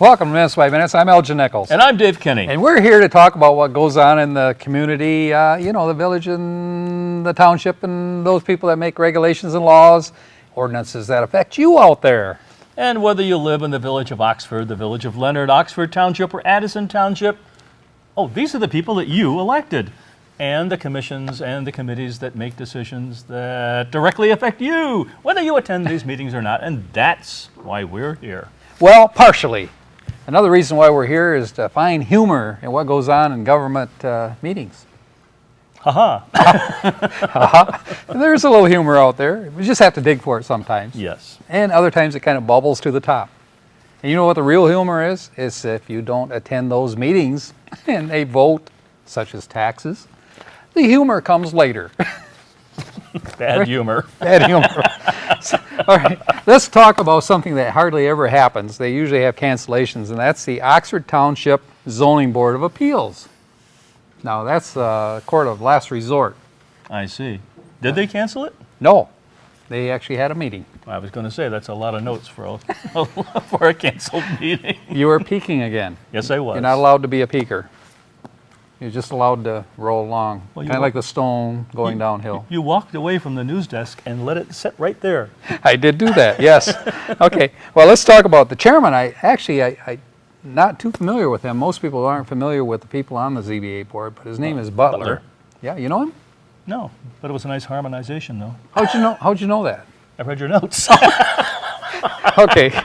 Welcome to Minutes by Minutes. I'm Elgin Nichols. And I'm Dave Kenny. And we're here to talk about what goes on in the community, the village and the township and those people that make regulations and laws, ordinances that affect you out there. And whether you live in the village of Oxford, the village of Leonard, Oxford Township, or Addison Township, these are the people that you elected. And the commissions and the committees that make decisions that directly affect you, whether you attend these meetings or not. And that's why we're here. Well, partially. Another reason why we're here is to find humor in what goes on in government meetings. There's a little humor out there. We just have to dig for it sometimes. Yes. And other times it kind of bubbles to the top. And you know what the real humor is? It's if you don't attend those meetings and they vote, such as taxes, the humor comes later. Bad humor. Bad humor. All right, let's talk about something that hardly ever happens. They usually have cancellations, and that's the Oxford Township Zoning Board of Appeals. Now, that's a court of last resort. I see. Did they cancel it? No, they actually had a meeting. I was going to say, that's a lot of notes for a canceled meeting. You were peeking again. Yes, I was. You're not allowed to be a peeker. You're just allowed to roll along, Well, kind of like the stone going downhill. You walked away from the news desk and let it sit right there. I did do that, yes. Okay, well, let's talk about the chairman. I'm not too familiar with him. Most people aren't familiar with the people on the ZBA board, but his name is Butler. Yeah, you know him? No, but it was a nice harmonization, though. How'd you know that? I read your notes. Okay.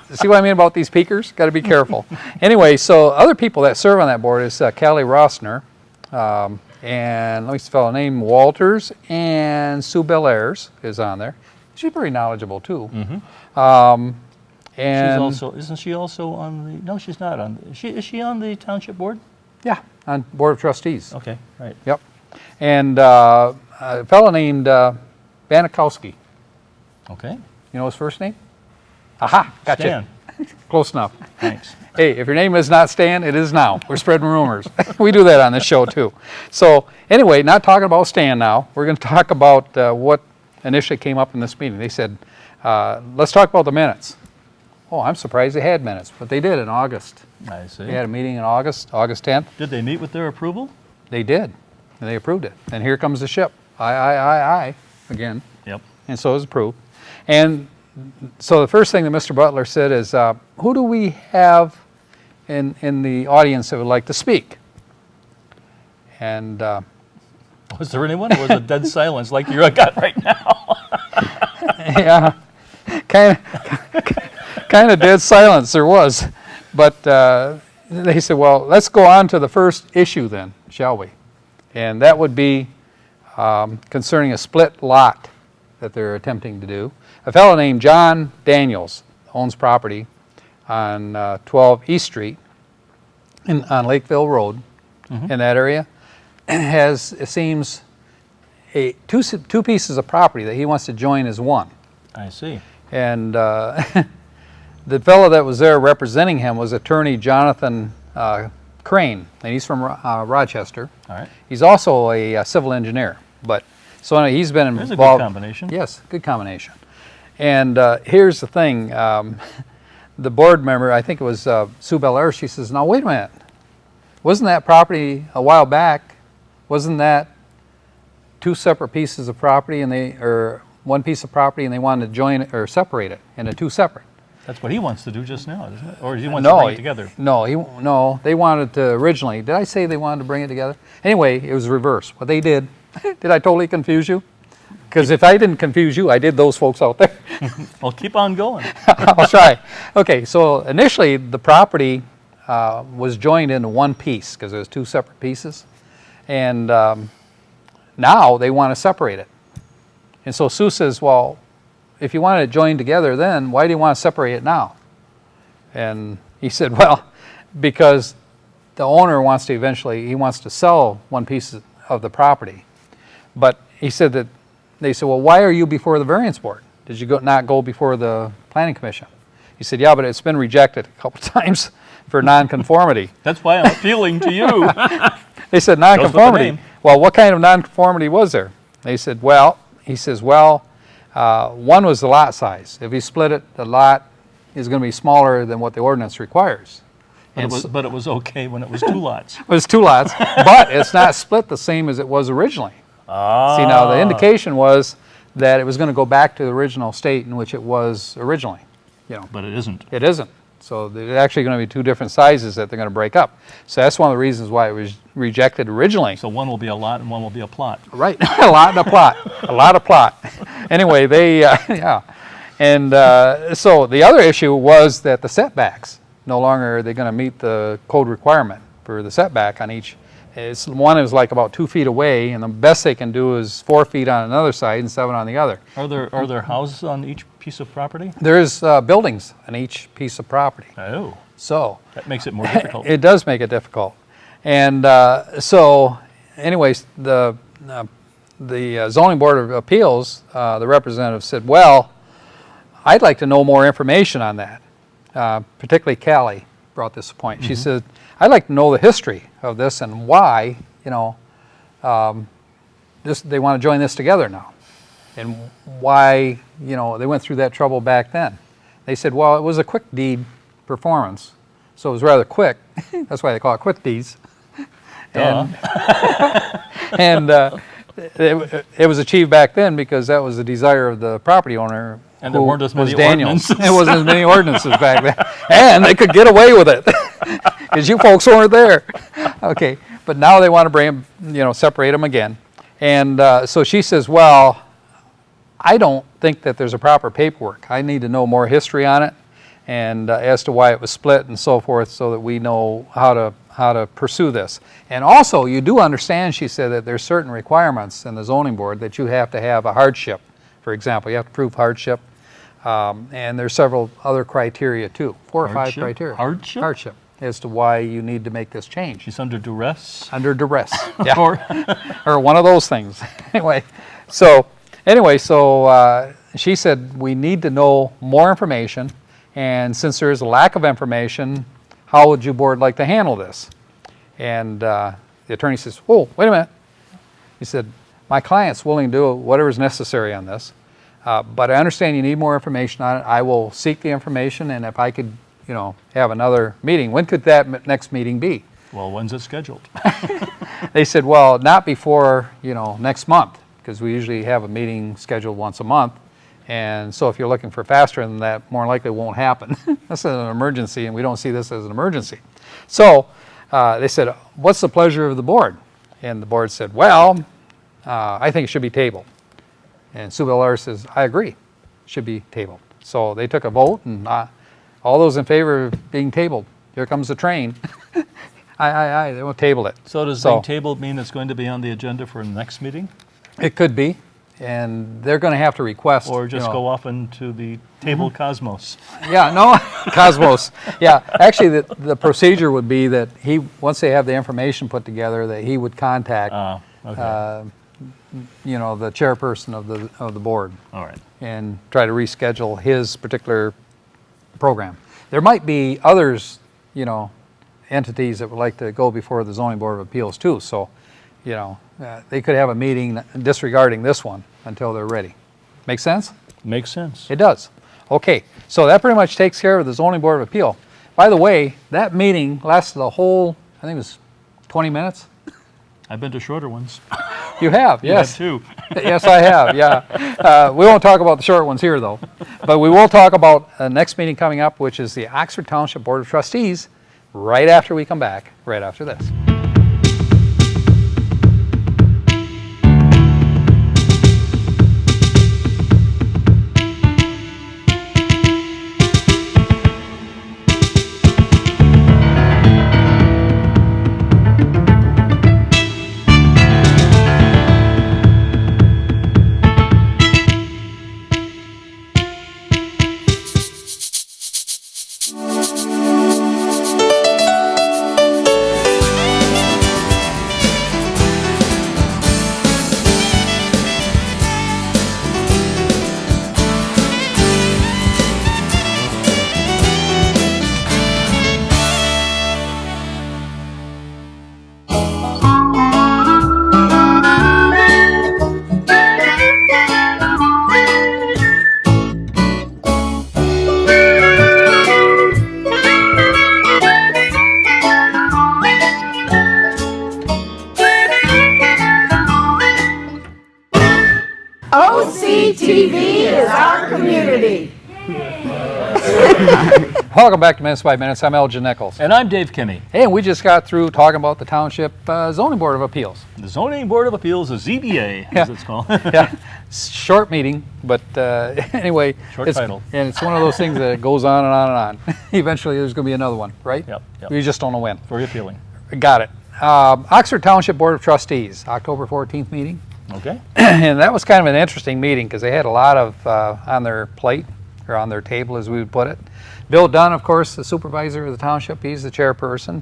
See what I mean about these peakers? Got to be careful. Anyway, so other people that serve on that board is Callie Rossner, and let me spell a name, Walters, and Sue Bellairs is on there. She's pretty knowledgeable too. Mm-hmm. And isn't she also on the? No, she's not on. Is she on the township board? Yeah, on board of trustees. Okay, right. Yep. And a fellow named Banikowski. Okay. You know his first name? Aha, gotcha. Stan. Close enough. Thanks. Hey, if your name is not Stan, it is now. We're spreading rumors. We do that on this show too. So anyway, not talking about Stan now. We're going to talk about what initially came up in this meeting. They said, let's talk about the minutes. Oh, I'm surprised they had minutes, but they did in August. I see. They had a meeting in August 10th. Did they meet with their approval? They did, and they approved it. And here comes the ship. Aye, again. Yep. And so it was approved. And so the first thing that Mr. Butler said is, who do we have in the audience that would like to speak? And was there anyone? Or was it dead silence like you got right now? yeah, kind of dead silence there was. But they said, well, let's go on to the first issue then, shall we? And that would be concerning a split lot that they're attempting to do. A fellow named John Daniels owns property on 12 East Street on Lakeville Road in that area. Has, it seems, two pieces of property that he wants to join as one. I see. And the fellow that was there representing him was attorney Jonathan Crane, and he's from Rochester. All right. He's also a civil engineer, but so anyway, he's been involved. There's a good combination. Yes, good combination. And here's the thing, the board member, I think it was Sue Belair, she says, now wait a minute, wasn't that property a while back, wasn't that two separate pieces of property or one piece of property and they wanted to join it or separate it into two separate? That's what he wants to do just now, isn't it? Or he wants to bring it together? No, they wanted to originally, did I say they wanted to bring it together? Anyway, it was reversed. What they did I totally confuse you? Because if I didn't confuse you, I did those folks out there. Well, keep on going. I'll try. Okay, so initially the property was joined into one piece because it was two separate pieces. And now they want to separate it. And so Sue says, well, if you wanted it joined together then, why do you want to separate it now? And he said, well, because the owner wants to eventually, he wants to sell one piece of the property. But he said that, they said, well, why are you before the variance board? Did you not go before the planning commission? He said, yeah, but it's been rejected a couple times for nonconformity. That's why I'm appealing to you. They said nonconformity. Well, what kind of nonconformity was there? They said, well, he says, well, one was the lot size. If you split it, the lot, is going to be smaller than what the ordinance requires. And But it was okay when it was 2 lots. it was 2 lots, but it's not split the same as it was originally. See, now the indication was that it was going to go back to the original state in which it was originally. But it isn't. It isn't. So they're actually going to be 2 different sizes that they're going to break up. So that's one of the reasons why it was rejected originally. So one will be a lot and one will be a plot. Right, a lot and a plot, a lot of plot. Anyway, they, yeah. And so the other issue was that the setbacks, no longer are they going to meet the code requirement for the setback on each. One is like about 2 feet away, and the best they can do is 4 feet on another side and 7 on the other. Are there houses on each piece of property? There's buildings on each piece of property. Oh, So that makes it more difficult. it does make it difficult. And so anyways, the Zoning Board of Appeals, the representative said, well, I'd like to know more information on that. Particularly Callie brought this point. She said, I'd like to know the history of this and why, they want to join this together now. And why, they went through that trouble back then. They said, well, it was a quick deed performance. So it was rather quick. That's why they call it quick deeds. And, it was achieved back then because that was the desire of the property owner. And there weren't as many Daniels. ordinances. There wasn't as many ordinances back then. And they could get away with it because you folks weren't there. Okay, but now they want to bring them, separate them again. And so she says, well, I don't think that there's a proper paperwork. I need to know more history on it and as to why it was split and so forth so that we know how to pursue this. And also, you do understand, she said, that there's certain requirements in the zoning board that you have to have a hardship. For example, you have to prove hardship, and there's several other criteria too, 4 or 5 Hardship? criteria. Hardship? Hardship, as to why you need to make this change. She's under duress? Under duress, yeah, Or or one of those things. Anyway, she said we need to know more information, and since there is a lack of information, how would you board like to handle this? And the attorney says, oh, wait a minute. He said, my client's willing to do whatever is necessary on this, but I understand you need more information on it. I will seek the information, and if I could, have another meeting. When could that next meeting be? well, when's it scheduled? They said, well, not before, next month, because we usually have a meeting scheduled once a month. And so if you're looking for faster than that, more likely won't happen. This is an emergency, and we don't see this as an emergency. So they said, what's the pleasure of the board? And the board said, well, I think it should be tabled. And Sue Belair says, I agree, it should be tabled. So they took a vote, and all those in favor of being tabled, here comes the train. Aye, they won't table it. So does being tabled mean it's going to be on the agenda for the next meeting? It could be, and they're going to have to request. Or just go off into the table cosmos? Yeah, no, Cosmos. Yeah, actually, the procedure would be that once they have the information put together, that he would contact, Okay. the chairperson of the board All right. and try to reschedule his particular program. There might be others, entities that would like to go before the Zoning Board of Appeals too. So, they could have a meeting disregarding this one until they're ready. Make sense? Makes sense. It does. Okay, so that pretty much takes care of the Zoning Board of Appeal. By the way, that meeting lasted a whole, I think it was 20 minutes. I've been to shorter ones. You have, You yes. have too. Yes, I have, yeah. We won't talk about the short ones here, though. But we will talk about the next meeting coming up, which is the Oxford Township Board of Trustees, right after we come back, right after this. OCTV is our community. Welcome back to Minutes by Minutes. I'm Elgin Nichols. And I'm Dave Kimmey. And we just got through talking about the Township Zoning Board of Appeals. The Zoning Board of Appeals, the ZBA, as it's called. Yeah, short meeting, but anyway. Short title. And it's one of those things that goes on and on and on. Eventually there's going to be another one, right? Yep. We just don't know when. Very appealing. Got it. Oxford Township Board of Trustees, October 14th meeting. Okay. And that was kind of an interesting meeting because they had a lot of on their plate, or on their table as we would put it. Bill Dunn, of course, the supervisor of the township, he's the chairperson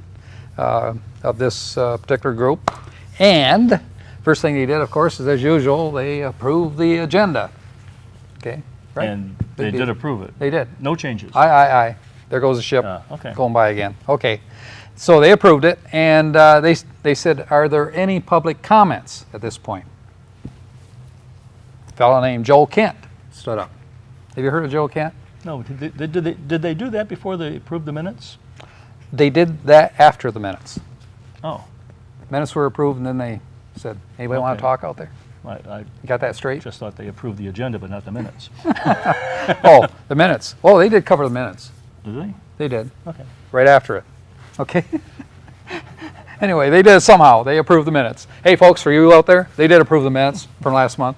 of this particular group. And first thing they did, of course, is as usual, they approved the agenda. Okay, right? And they did approve it. They did. No changes. Aye. There goes the ship Okay. going by again. Okay, so they approved it, and they said, are there any public comments at this point? A fellow named Joel Kent stood up. Have you heard of Joel Kent? No, did they do that before they approved the minutes? They did that after the minutes. Oh, Minutes were approved, and then they said, anybody want to Okay. talk out there? I You got that straight? just thought they approved the agenda, but not the minutes. Oh, the minutes. Oh, they did cover the minutes. Did they? They did, Okay. right after it. Okay? Anyway, they did somehow. They approved the minutes. Hey, folks, for you out there, they did approve the minutes from last month.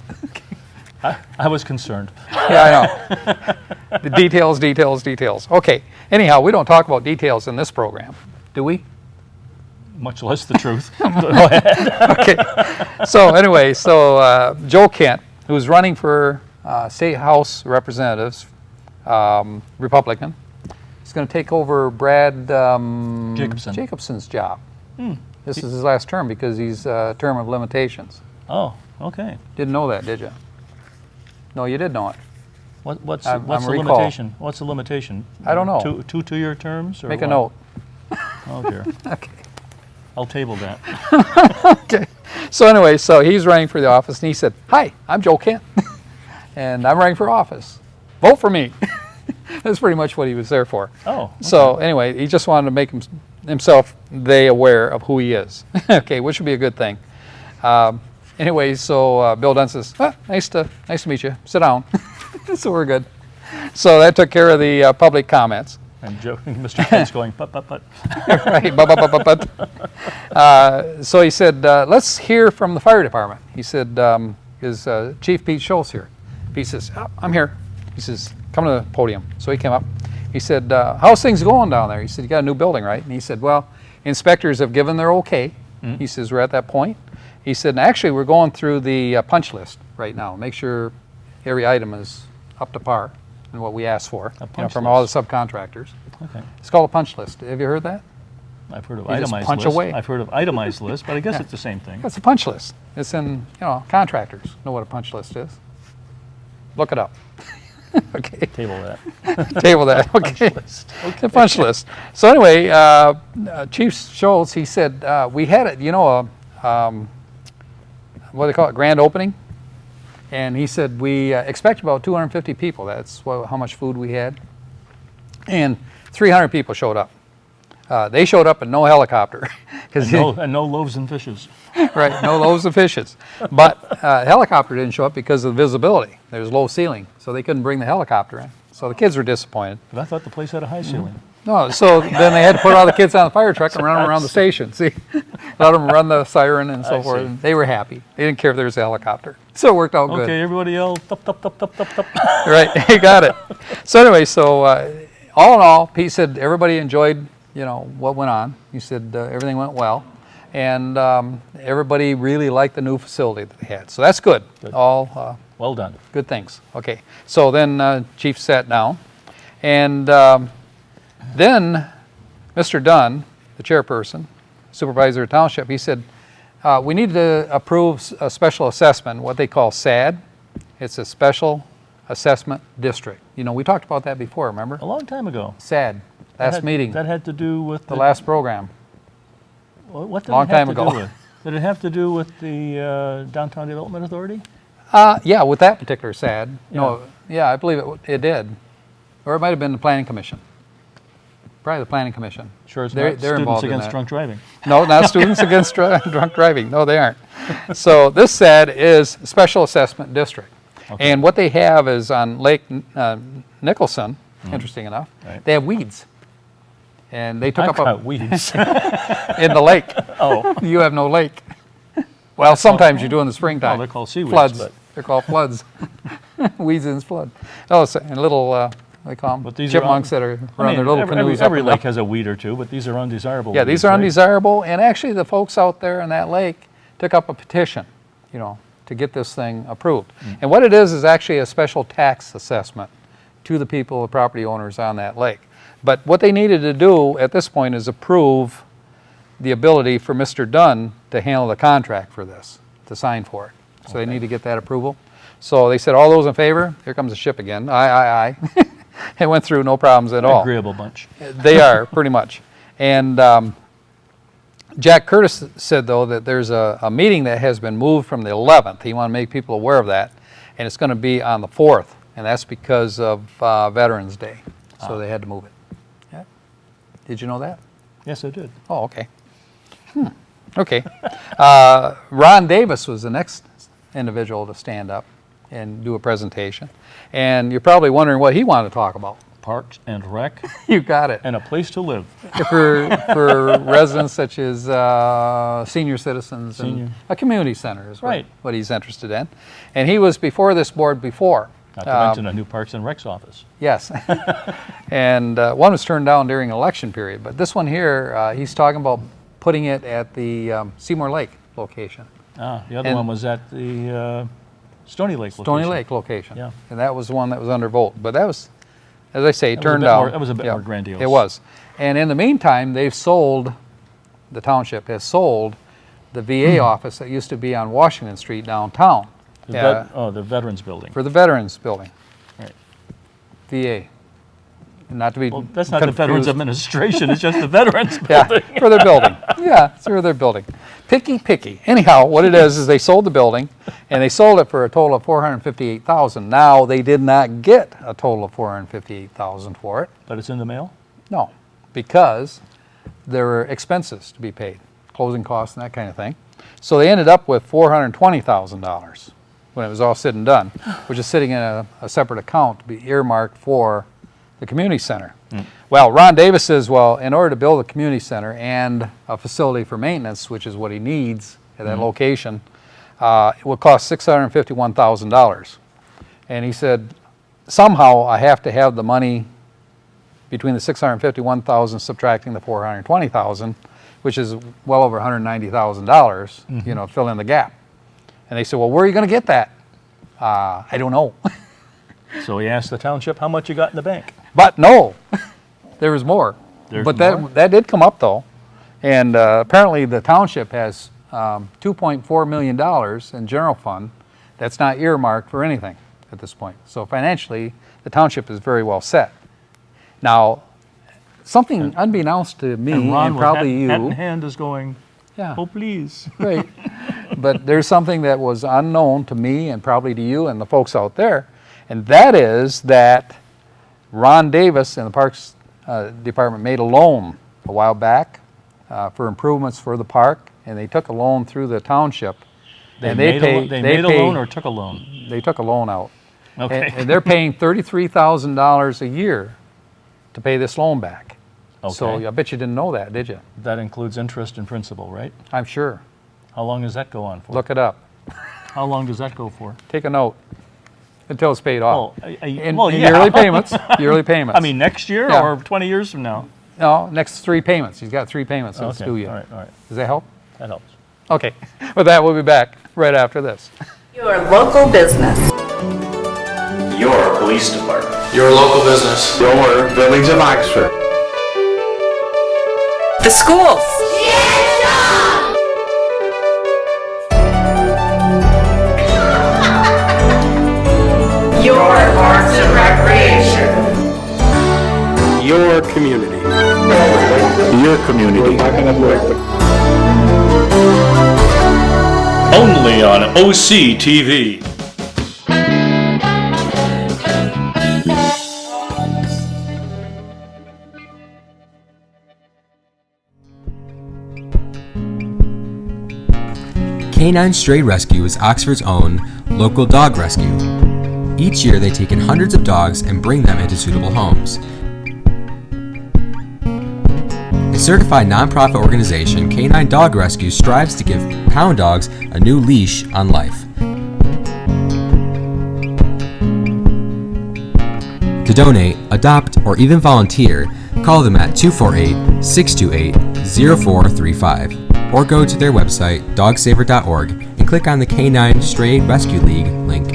I was concerned. Yeah, I know. The details. Okay, anyhow, we don't talk about details in this program, do we? Much less the truth. Go ahead. Okay. So anyway, Joe Kent, who's running for State House Representatives, Republican, is going to take over Brad Jacobson's job. This is his last term because he's term of limitations. Oh, okay. Didn't know that, did you? No, you did know it. What's I'm the recall. limitation? What's the limitation? I don't know. Two 2-year terms? Or Make a what? note. Oh dear. Okay. I'll table that. Okay. So anyway, he's running for the office, and he said, "Hi, I'm Joe Kent, and I'm running for office. Vote for me." That's pretty much what he was there for. Oh. Okay. So anyway, he just wanted to make himself aware of who he is. Okay, which would be a good thing. Anyway, so Bill Dunn says, nice to meet you. Sit down." So we're good. So that took care of the public comments. And Mr. Kent's going, but. Right. So he said, let's hear from the fire department. He said, is Chief Pete Schultz here? Pete says, I'm here. He says, come to the podium. So he came up. He said, how's things going down there? He said, you got a new building, right? And he said, well, inspectors have given their okay. He says, we're at that point. He said, and actually, we're going through the punch list right now. Make sure every item is up to par and what we asked for from all the subcontractors. Okay. It's called a punch list. Have you heard that? I've heard of You just itemized punch list. away. I've heard of itemized list, but I guess it's the same thing. It's a punch list. It's in, contractors know what a punch list is. Look it up. Okay. Table that. Table that. Okay. list. The punch list. So anyway, Chief Schultz, he said, we had it, what do they call it, grand opening? And he said, we expect about 250 people. That's how much food we had. And 300 people showed up. They showed up in no helicopter. And no loaves and fishes. Right, no loaves of fishes. But helicopter didn't show up because of the visibility. There's low ceiling, so they couldn't bring the helicopter in. So the kids were disappointed. But I thought the place had a high ceiling. No, so then they had to put all the kids on the fire truck and run them around the station. See, let them run the siren and so I forth. see. And they were happy. They didn't care if there was a helicopter. So it worked out good. Okay, everybody else, tup. Right, you got it. So anyway, all in all, Pete said everybody enjoyed, what went on. He said everything went well, and everybody really liked the new facility that they had. So that's good. All Well done. good things. Okay, so then Chief sat down, and then Mr. Dunn, the chairperson, supervisor of township, he said, we need to approve a special assessment, what they call SAD. It's a special assessment district. We talked about that before, remember? A long time ago. SAD, last meeting, That had to do with the last program. What did long it have time to ago. do with? Did it have to do with the Downtown Development Authority? Yeah, with that particular SAD. No, yeah, I believe it did. Or it might have been the Planning Commission. Probably the Planning Commission. Sure, it's They're not Students involved in Against that. Drunk Driving. No, not Students Against Drunk Driving. No, they aren't. So this SAD is Special Assessment District. Okay. And what they have is on Lake Nicholson, interesting enough, Right. they have weeds. And they took I've up got weeds. in the lake. Oh, You have no lake. Well, sometimes you do in the springtime. well, they're called seaweeds, Floods. but- They're called floods. Weeds in flood. Oh, so, and little, they call them But these are chipmunks that are run their little canoes up every and lake down. has a weed or two, but these are undesirable. Yeah, weeds, these are right? undesirable, and actually the folks out there in that lake took up a petition, to get this thing approved. And what it is actually a special tax assessment to the people, the property owners on that lake. But what they needed to do at this point is approve the ability for Mr. Dunn to handle the contract for this, to sign for it. So they need to get that approval. So they said, all those in favor? Here comes the ship again. Aye. It went through no problems at all. Agreeable bunch. They are, pretty much. And Jack Curtis said, though, that there's a meeting that has been moved from the 11th. He wanted to make people aware of that. And it's going to be on the 4th. And that's because of Veterans Day. So they had to move it. Yeah. Did you know that? Yes, I did. Oh, okay. Okay. Ron Davis was the next individual to stand up and do a presentation. And you're probably wondering what he wanted to talk about. Parks and Rec You got it. and a place to live. For residents such as senior citizens Senior. and a community center is Right. what he's interested in. And he was before this board before. Not to mention a new Parks and Rec's office. Yes. And one was turned down during election period. But this one here, he's talking about putting it at the Seymour Lake location. The other And- one was at the Stony Lake location. Stony Lake location. Yeah. And that was the one that was under vote. But that was, as I say, was a turned bit down. more- that was a bit more grandiose. It was. And in the meantime, they've sold, the township has sold the VA office that used to be on Washington Street downtown. The Veterans Building. For the Veterans Building, Right. VA. Not to be Well, that's not the Veterans confused. Administration, it's just the Veterans Yeah, Building. for their building. Yeah, it's for their building. Picky. Anyhow, what it is they sold the building, and they sold it for a total of $458,000. Now, they did not get a total of $458,000 for it. But it's in the mail? No, because there were expenses to be paid, closing costs and that kind of thing. So they ended up with $420,000 when it was all said and done, which is sitting in a separate account to be earmarked for the community center. Well, Ron Davis says, well, in order to build a community center and a facility for maintenance, which is what he needs at that location, it will cost $651,000. And he said, somehow I have to have the money between the $651,000 subtracting the $420,000, which is well over $190,000, fill in the gap. And they said, well, where are you going to get that? I don't know. So he asked the township how much you got in the bank. But no, there was more. There's But more? that did come up, though. And apparently the township has $2.4 million in general fund that's not earmarked for anything at this point. So financially, the township is very well set. Now, something unbeknownst to me And Ron, and with probably hat in you, hand, is going, yeah, oh, please. right. But there's something that was unknown to me and probably to you and the folks out there, and that is that Ron Davis and the Parks Department made a loan a while back for improvements for the park, and they took a loan through the township. They And made, pay- they made a pay- loan or took a loan? They took a loan out. Okay. And they're paying $33,000 a year to pay this loan back. So Okay. I bet you didn't know that, did you? That includes interest and principal, right? I'm sure. How long does that go on for? Look it up. How long does that go for? Take a note until it's paid off. Oh, In well, yeah. yearly payments. Yearly payments. I mean, next year Yeah. or 20 years from now? No, next 3 payments. He's got 3 payments that's Okay, due yet. all right. Does that help? That helps. Okay. With that, we'll be back right after this. Your local business. Your police department. Your local business. Your village of Oxford. The schools. Your parks and recreation. Your community. Your community. Only on OC TV. Canine Stray Rescue is Oxford's own local dog rescue. Each year, they take in hundreds of dogs and bring them into suitable homes. A certified nonprofit organization, Canine Dog Rescue strives to give pound dogs a new leash on life. To donate, adopt, or even volunteer, call them at 248-628-0435 or go to their website, dogsaver.org, and click on the Canine Stray Rescue League link.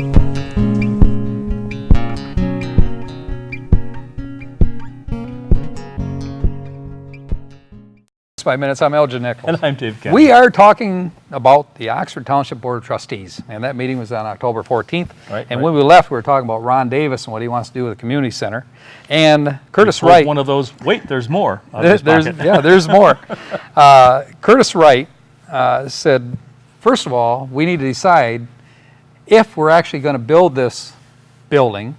5 minutes, I'm Elgin Nichols. And I'm Dave Kennedy. We are talking about the Oxford Township Board of Trustees, and that meeting was on October 14th. Right, and right. when we left, we were talking about Ron Davis and what he wants to do with the community center. And Curtis Pulled Wright. one of those, wait, there's more. Out of his There's, pocket. yeah, there's more. Curtis Wright said, first of all, we need to decide if we're actually going to build this building,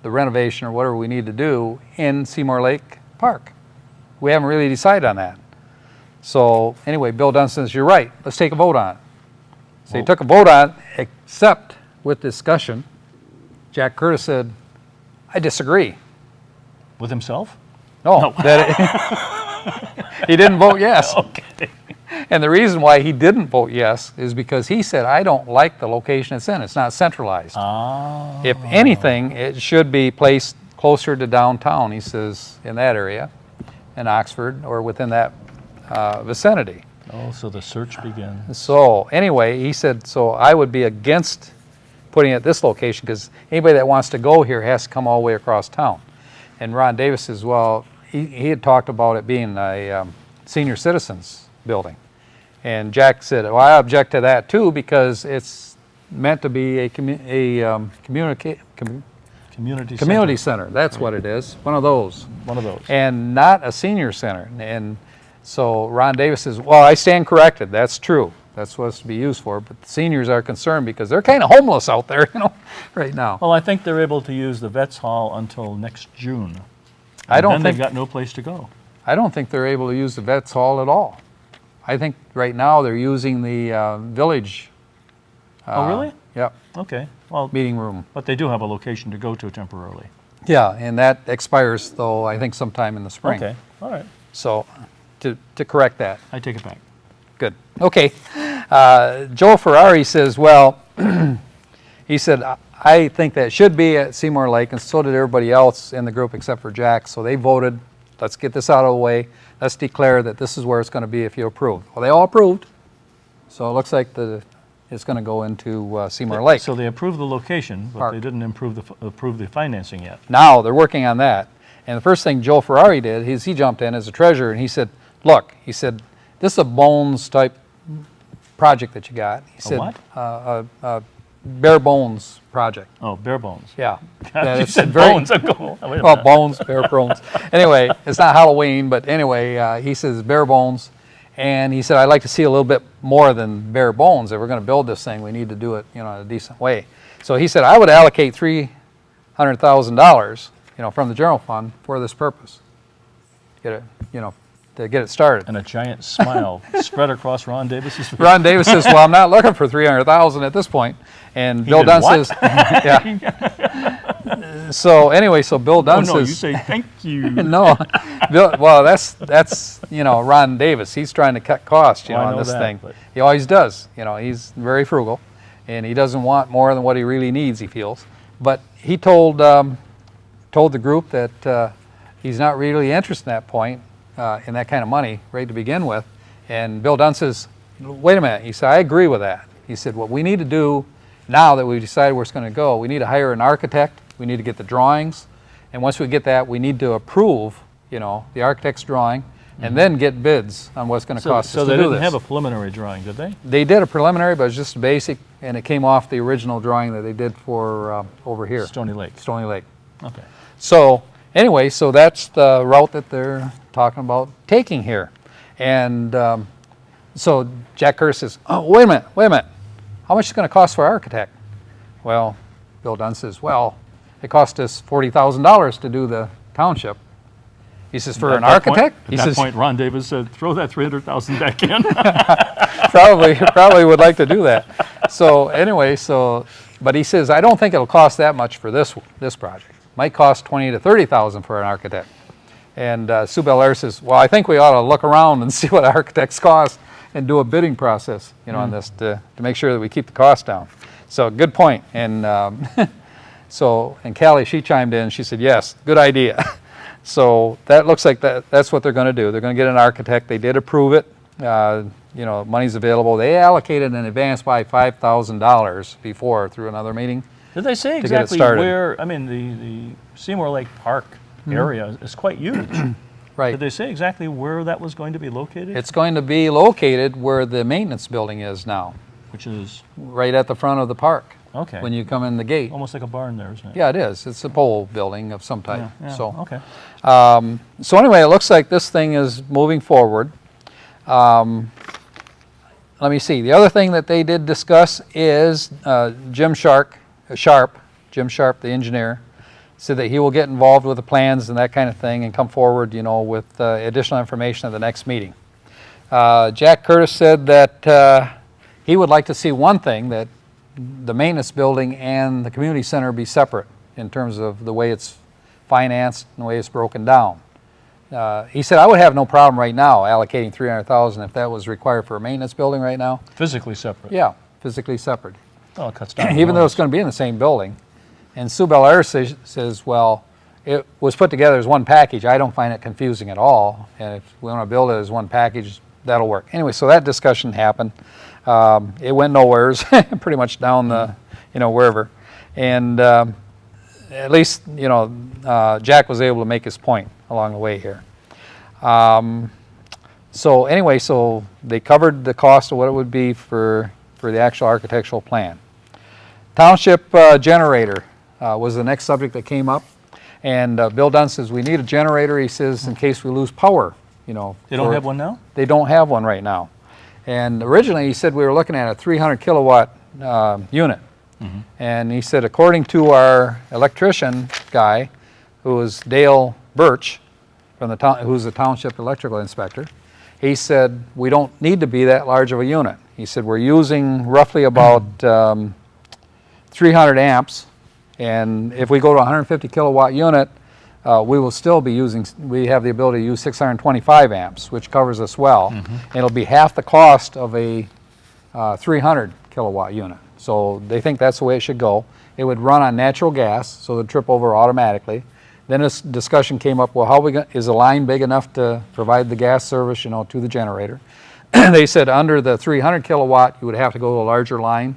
the renovation or whatever we need to do, in Seymour Lake Park. We haven't really decided on that. So anyway, Bill Dunn says, you're right, let's take a vote on it. So he took a vote on it, except with discussion. Jack Curtis said, I disagree. With himself? No, he didn't vote yes. Okay. And the reason why he didn't vote yes is because he said, I don't like the location it's in. It's not centralized. Ah. If anything, it should be placed closer to downtown, he says, in that area, in Oxford, or within that vicinity. Oh, so the search begins. So anyway, he said, so I would be against putting it at this location because anybody that wants to go here has to come all the way across town. And Ron Davis says, well, he had talked about it being a senior citizens building. And Jack said, well, I object to that too because it's meant to be a community center. That's what it is, one of those. One of those. And not a senior center. And so Ron Davis says, well, I stand corrected. That's true. That's what it's to be used for. But the seniors are concerned because they're kind of homeless out there, right now. Well, I think they're able to use the Vets Hall until next June. I don't then think they've got no place to go. I don't think they're able to use the Vets Hall at all. I think right now they're using the village. Oh, really? Yep, Okay. Well, meeting room. but they do have a location to go to temporarily. Yeah, and that expires though, I think sometime in the spring. Okay. All right. So to correct that. I take it back. Good. Okay. Joe Ferrari says, well, he said, I think that should be at Seymour Lake, and so did everybody else in the group except for Jack. So they voted, let's get this out of the way. Let's declare that this is where it's going to be if you approve. Well, they all approved. So it looks like it's going to go into Seymour Lake. So they approved the location, but Park. they didn't approve the financing yet. Now they're working on that. And the first thing Joe Ferrari did is he jumped in as a treasurer and he said, look, he said, this is a bones type project that you got. He said, what? A bare bones project. Oh, bare bones. Yeah. You it's said very- bones. I go, oh, wait a Well, minute. bones, bare bones. Anyway, it's not Halloween, but anyway, he says bare bones. And he said, I'd like to see a little bit more than bare bones. If we're going to build this thing, we need to do it, in a decent way. So he said, I would allocate $300,000, from the general fund for this purpose. Get it, to get it started. And a giant smile spread across Ron Davis's face. Ron Davis says, well, I'm not looking for $300,000 at this point. And Bill did Dunn what? says, yeah. So anyway, so Bill Oh, Dunn no, you says, say thank you. no, Bill, well, that's Ron Davis. He's trying to cut costs, Well, I on know this that, thing. but- He always does. He's very frugal, and he doesn't want more than what he really needs. He feels, but he told the group that he's not really interested in that point, in that kind of money, right to begin with. And Bill Dunn says, wait a minute. He said, I agree with that. He said, what we need to do now that we've decided where it's going to go, we need to hire an architect. We need to get the drawings. And once we get that, we need to approve, the architect's drawing, and then get bids on what's going to cost So us they to do didn't this. have a preliminary drawing, did they? They did a preliminary, but it was just basic, and it came off the original drawing that they did for over here, Stony Lake. Stony Lake. Okay. So anyway, so that's the route that they're talking about taking here. And so Jack Curtis says, oh, wait a minute. How much is it going to cost for our architect? Well, Bill Dunn says, well, it cost us $40,000 to do the township. He says, for an architect? At that point, Ron Davis said, throw that $300,000 back in. Probably would like to do that. So anyway, but he says, I don't think it'll cost that much for this project. Might cost 20 to 30,000 for an architect. And Sue Belair says, well, I think we ought to look around and see what architects cost and do a bidding process, on this to make sure that we keep the cost down. So good point. And and Callie, she chimed in. She said, yes, good idea. So that looks like that's what they're going to do. They're going to get an architect. They did approve it. Money's available. They allocated in advance by $5,000 before through another meeting. Did they say to get it exactly started. where, the Seymour Lake Park area is quite huge. Right. Did they say exactly where that was going to be located? It's going to be located where the maintenance building is now, Which is, right at the front of the park. okay, When you come in the gate. almost like a barn there, isn't it? Yeah, it is. It's a pole building of some type. Yeah, So, okay. so anyway, it looks like this thing is moving forward. Let me see. The other thing that they did discuss is Jim Sharp, the engineer, said that he will get involved with the plans and that kind of thing and come forward, with additional information at the next meeting. Jack Curtis said that he would like to see one thing, that the maintenance building and the community center be separate in terms of the way it's financed and the way it's broken down. He said, I would have no problem right now allocating $300,000 if that was required for a maintenance building right now. Physically separate. Yeah, physically separate. Well, it cuts down. Even though it's going to be in the same building. And Sue Belair says, well, it was put together as one package. I don't find it confusing at all. And if we want to build it as one package, that'll work. Anyway, so that discussion happened. It went nowheres, pretty much down the, wherever. And at least, Jack was able to make his point along the way here. So anyway, so they covered the cost of what it would be for the actual architectural plan. Township generator was the next subject that came up. And Bill Dunn says, we need a generator, he says, in case we lose power, They don't have one now? They don't have one right now. And originally he said we were looking at a 300 kilowatt unit. And he said, according to our electrician guy, who is Dale Birch, from the town, who's the township electrical inspector, he said we don't need to be that large of a unit. He said we're using roughly about 300 amps, and if we go to a 150 kilowatt unit, we will still be using, we have the ability to use 625 amps, which covers us well. And it'll be half the cost of a 300 kilowatt unit. So they think that's the way it should go. It would run on natural gas, so it'd trip over automatically. Then this discussion came up, well, is the line big enough to provide the gas service, to the generator? They said under the 300 kilowatt, you would have to go to a larger line,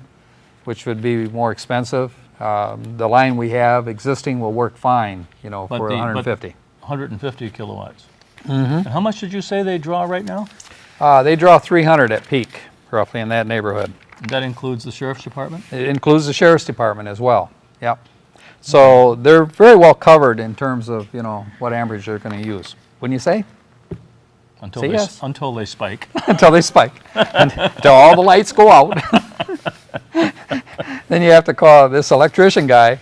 which would be more expensive. The line we have existing will work fine, for 150. 150 kilowatts. And how much did you say they draw right now? They draw 300 at peak, roughly in that neighborhood. That includes the sheriff's department? It includes the sheriff's department as well. Yep. So they're very well covered in terms of, what amperage they're going to use. Wouldn't you say? Until Say they, yes. until they spike. Until they spike. Until all the lights go out. Then you have to call this electrician guy.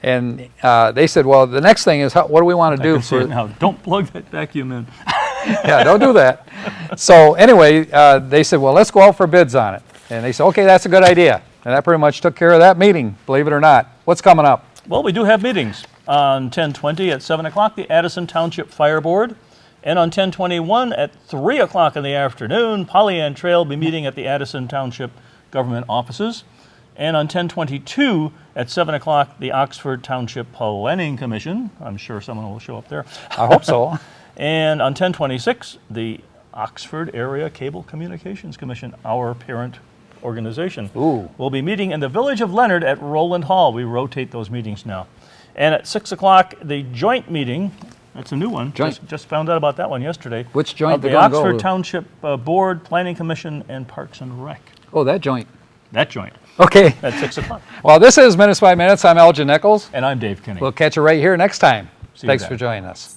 And they said, well, the next thing is, what do we want to I do can see for... it now. Don't plug that vacuum in. Yeah, don't do that. So anyway, they said, well, let's go out for bids on it. And they said, okay, that's a good idea. And that pretty much took care of that meeting, believe it or not. What's coming up? Well, we do have meetings. On 10/20 at 7 o'clock, the Addison Township Fire Board. And on 10/21 at 3 o'clock in the afternoon, Polly Ann Trail will be meeting at the Addison Township Government Offices. And on 10/22 at 7 o'clock, the Oxford Township Planning Commission. I'm sure someone will show up there. I hope so. And on 10/26, the Oxford Area Cable Communications Commission, our parent organization, Ooh. will be meeting in the Village of Leonard at Roland Hall. We rotate those meetings now. And at 6 o'clock, the joint meeting, that's a new one. Joint. Just found out about that one yesterday. Which joint of they're the gonna go Oxford to? Township Board, Planning Commission, and Parks and Rec. Oh, that joint. That joint Okay. at 6 o'clock. Well, this is Minutes by Minutes. I'm Elgin Nichols. And I'm Dave Kinney. We'll catch you right here next time. See you Thanks then. for joining us.